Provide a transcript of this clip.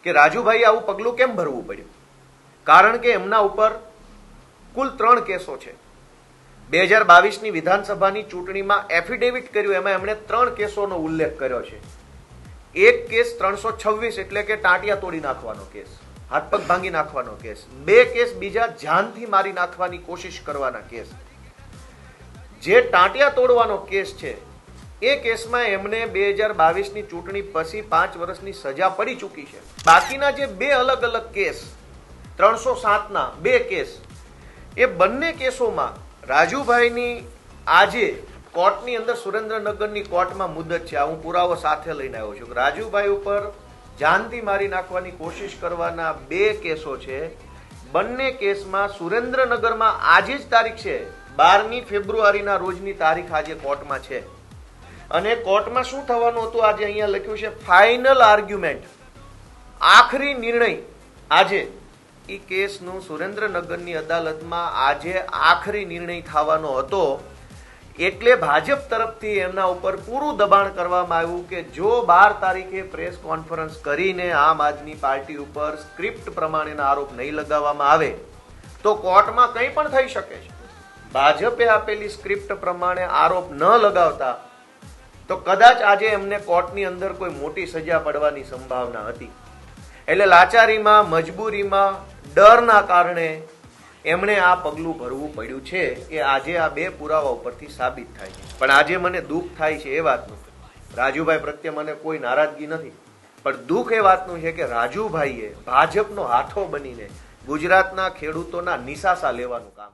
કે રાજુભાઈ આવું પગલું કેમ ભરવું પડ્યું. કારણ કે એમના ઉપર કુલ 3 કેસો છે. 2022ની વિધાનસભાની ચૂંટણીમાં એફિડેવિટ કર્યું, એમાં એમણે 3 કેસોનો ઉલ્લેખ કર્યો છે. એક કેસ 326 એટલે કે ટાંટિયા તોડી નાખવાનો કેસ, હાથ પગ ભાંગી નાખવાનો કેસ. 2 કેસ બીજા જાનથી મારી નાખવાની કોશિશ કરવાના કેસ. જે ટાંટિયા તોડવાનો કેસ છે એ કેસમાં એમને 2022ની ચૂંટણી પછી 5 વર્ષની સજા પડી ચૂકી છે. બાકીના જે 2 અલગ અલગ કેસ 307ના 2 કેસ, એ બંને કેસોમાં રાજુભાઈની આજે કોર્ટની અંદર સુરેન્દ્રનગરની કોર્ટમાં મુદત છે. હું પુરાવો સાથે લઈને આવ્યો છું. રાજુભાઈ ઉપર જાનથી મારી નાખવાની કોશિશ કરવાના 2 કેસો છે. બંને કેસમાં સુરેન્દ્રનગરમાં આજે જ તારીખ છે, 12મી ફેબ્રુઆરીના રોજની તારીખ આજે કોર્ટમાં છે. અને કોર્ટમાં શું થવાનું હતું આજે અહીંયા લખ્યું છે, ફાઇનલ આર્ગ્યુમેન્ટ, આખરી નિર્ણય આજે. એ કેસનું સુરેન્દ્રનગરની અદાલતમાં આજે આખરી નિર્ણય થવાનો હતો. એટલે ભાજપ તરફથી એમના ઉપર પૂરું દબાણ કરવામાં આવ્યું કે જો 12 તારીખે પ્રેસ કોન્ફરન્સ કરીને આમ આદમી પાર્ટી ઉપર સ્ક્રિપ્ટ પ્રમાણેના આરોપ નહીં લગાવવામાં આવે તો કોર્ટમાં કંઈ પણ થઈ શકે છે. ભાજપે આપેલી સ્ક્રિપ્ટ પ્રમાણે આરોપ ન લગાવતા તો કદાચ આજે એમને કોર્ટની અંદર કોઈ મોટી સજા પડવાની સંભાવના હતી. એટલે લાચારીમાં, મજબૂરીમાં, ડરના કારણે એમણે આ પગલું ભરવું પડ્યું છે કે આજે આ 2 પુરાવા ઉપરથી સાબિત થાય છે. પણ આજે મને દુઃખ થાય છે એ વાતનું, રાજુભાઈ પ્રત્યે મને કોઈ નારાજગી નથી, પણ દુઃખ એ વાતનું છે કે રાજુભાઈએ ભાજપનો હાથો બનીને ગુજરાતના ખેડૂતોના નિશાસા લેવાનું કામ